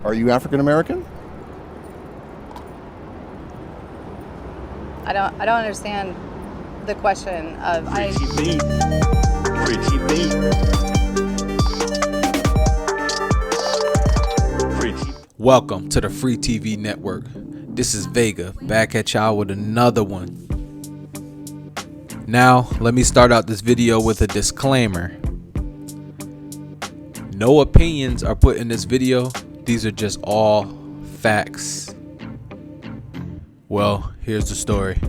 Are you African American? I don't understand the question of Freaky me. Welcome to the Free TV Network. This is Vega, back at y'all with another one. Now, let me start out this video with a disclaimer. No opinions are put in this video. These are just all facts. Well, here's the story.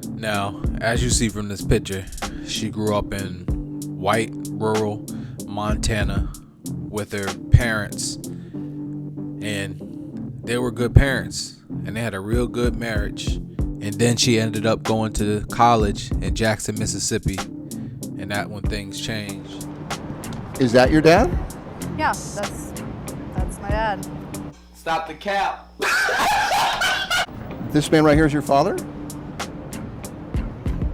Now, as you see from this picture, she grew up in white, rural Montana with her parents, and they were good parents, and they had a real good marriage. And then she ended up going to college in Jackson, Mississippi, and that's when things changed. Is that your dad? yeah, that's my dad. Stop the cap. This man right here is your father?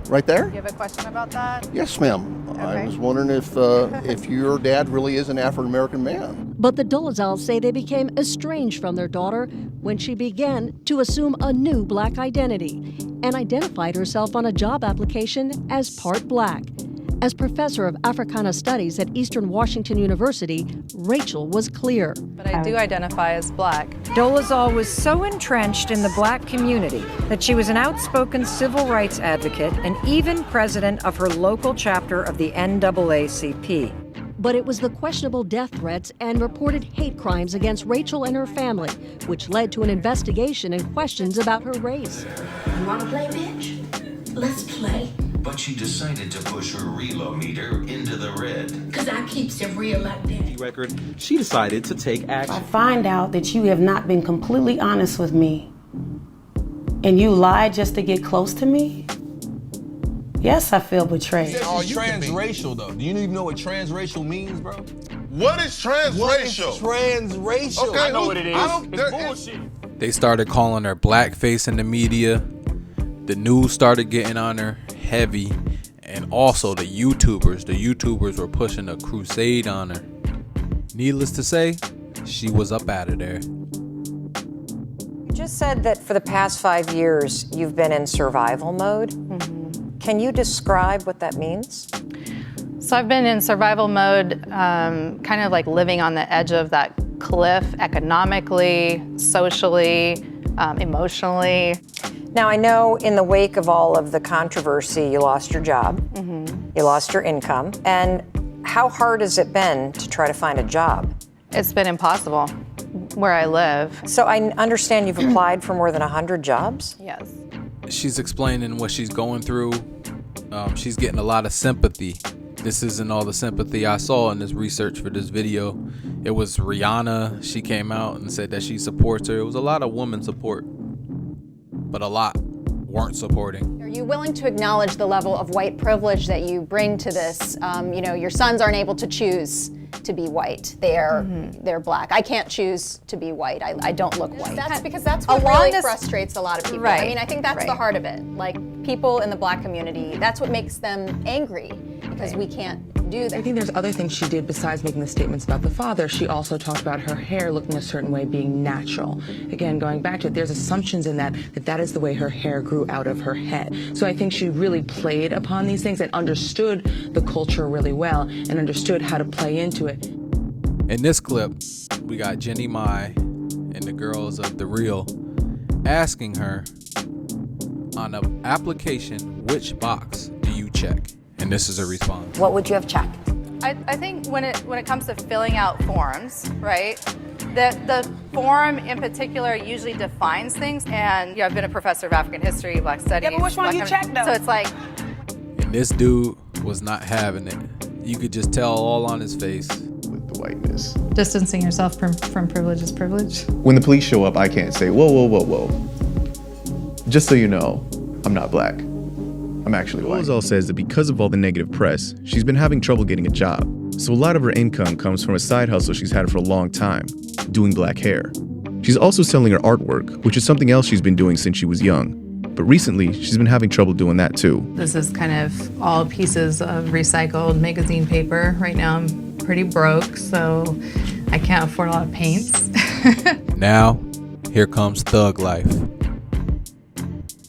Right there? You have a question about that? Yes, ma'am. I Okay. was wondering if your dad really is an African American man. But the Dolezals say they became estranged from their daughter when she began to assume a new black identity and identified herself on a job application as part black. As professor of Africana Studies at Eastern Washington University, Rachel was clear. But I do identify as black. Dolezal was so entrenched in the black community that she was an outspoken civil rights advocate and even president of her local chapter of the NAACP. But it was the questionable death threats and reported hate crimes against Rachel and her family, which led to an investigation and questions about her race. You wanna play, bitch? Let's play. But she decided to push her reload meter into the red. Cause I keeps it real like that. Record. She decided to take action. I find out that you have not been completely honest with me and you lied just to get close to me, yes, I feel betrayed. Oh, you transracial though. Do you even know what transracial means, bro? What is transracial? What is transracial? Okay, I know what it is. It's bullshit. They started calling her blackface in the media. The news started getting on her heavy, and also the YouTubers were pushing a crusade on her. Needless to say, she was up out of there. You just said that for the past 5 years you've been in survival mode. Mm-hmm. Can you describe what that means? So I've been in survival mode, kind of like living on the edge of that cliff economically, socially, emotionally. Now, I know in the wake of all of the controversy, you lost your job, you lost your income, and how hard has it been to try to find a job? It's been impossible where I live. So I understand you've applied for more than 100 jobs? Yes. She's explaining what she's going through. She's getting a lot of sympathy. This isn't all the sympathy I saw in this research for this video. It was Rihanna. She came out and said that she supports her. It was a lot of women support, but a lot weren't supporting. Are you willing to acknowledge the level of white privilege that you bring to this? Your sons aren't able to choose to be white. They're black. I can't choose to be white. I don't look white. That's because that's what really frustrates a lot of people. Right. I mean, I think that's the heart of it. Like, people in the black community, that's what makes them angry, because we can't do that. I think there's other things she did besides making the statements about the father. She also talked about her hair looking a certain way, being natural. Again, going back to it, there's assumptions in that is the way her hair grew out of her head. So I think she really played upon these things and understood the culture really well and understood how to play into it. In this clip, we got Jenny Mai and the girls of The Real asking her, on an application, which box do you check? And this is her response. What would you have checked? I think when it comes to filling out forms, right, the form in particular usually defines things. And I've been a professor of African history, Black studies. Yeah, but which one you checked though? So it's like. And this dude was not having it. You could just tell all on his face. With the whiteness. Distancing yourself from privilege is privilege. When the police show up, I can't say, whoa, whoa, whoa, whoa. Just so you know, I'm not black. I'm actually white. Dolezal says that because of all the negative press, she's been having trouble getting a job. So a lot of her income comes from a side hustle she's had for a long time, doing black hair. She's also selling her artwork, which is something else she's been doing since she was young. But recently, she's been having trouble doing that too. This is kind of all pieces of recycled magazine paper. Right now I'm pretty broke, so I can't afford a lot of paints. Now, here comes thug life.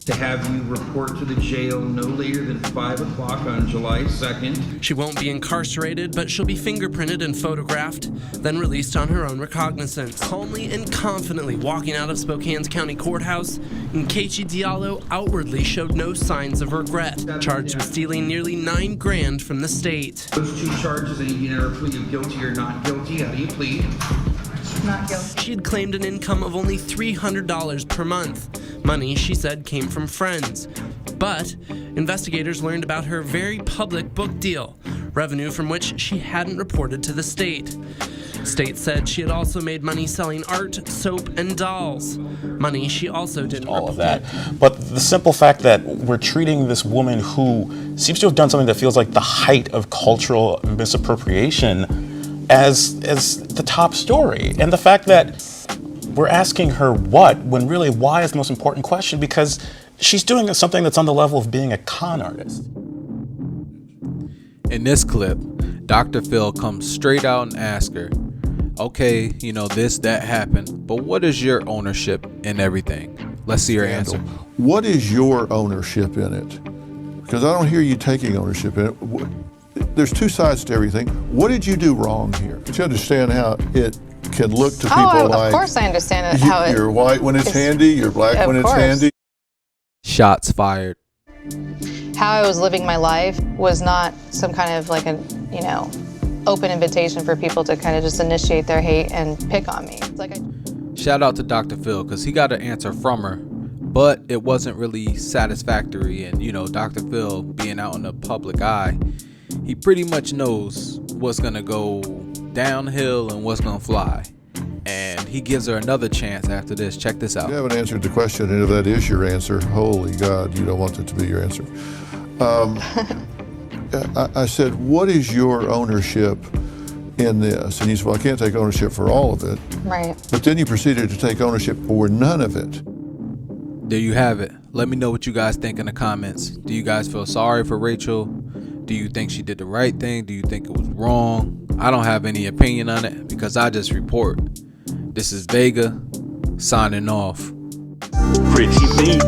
To have you report to the jail no later than 5 o'clock on July 2nd. She won't be incarcerated, but she'll be fingerprinted and photographed, then released on her own recognizance. Calmly and confidently walking out of Spokane's county courthouse, Nkechi Diallo outwardly showed no signs of regret, charged with stealing nearly $9 grand from the state. Those 2 charges, and you can enter a plea of guilty or not guilty. How do you plead? Not guilty. She had claimed an income of only $300 per month. Money, she said, came from friends. But investigators learned about her very public book deal, revenue from which she hadn't reported to the state. State said she had also made money selling art, soap, and dolls. Money she also didn't all report. of that. But the simple fact that we're treating this woman who seems to have done something that feels like the height of cultural misappropriation as the top story. And the fact that we're asking her what, when really why is the most important question, because she's doing something that's on the level of being a con artist. In this clip, Dr. Phil comes straight out and asks her, okay, you know, this, that happened, but what is your ownership in everything? Let's see her answer. What is your ownership in it? Because I don't hear you taking ownership in it. There's 2 sides to everything. What did you do wrong here? Do you understand how it can look to people like... of course I understand how it... You're white when it's handy, you're black when it's handy. Shots fired. How I was living my life was not some kind of like a, open invitation for people to kind of just initiate their hate and pick on me. It's like Shout out to Dr. Phil, because he got an answer from her, but it wasn't really satisfactory. And, Dr. Phil, being out in the public eye, he pretty much knows what's going to go downhill and what's going to fly. And he gives her another chance after this. Check this out. You haven't answered the question, and if that is your answer, holy God, you don't want it to be your answer. I said, what is your ownership in this? And he said, well, I can't take ownership for all of it. Right. But then you proceeded to take ownership for none of it. There you have it. Let me know what you guys think in the comments. Do you guys feel sorry for Rachel? Do you think she did the right thing? Do you think it was wrong? I don't have any opinion on it because I just report. This is Vega, signing off. Pretty beat.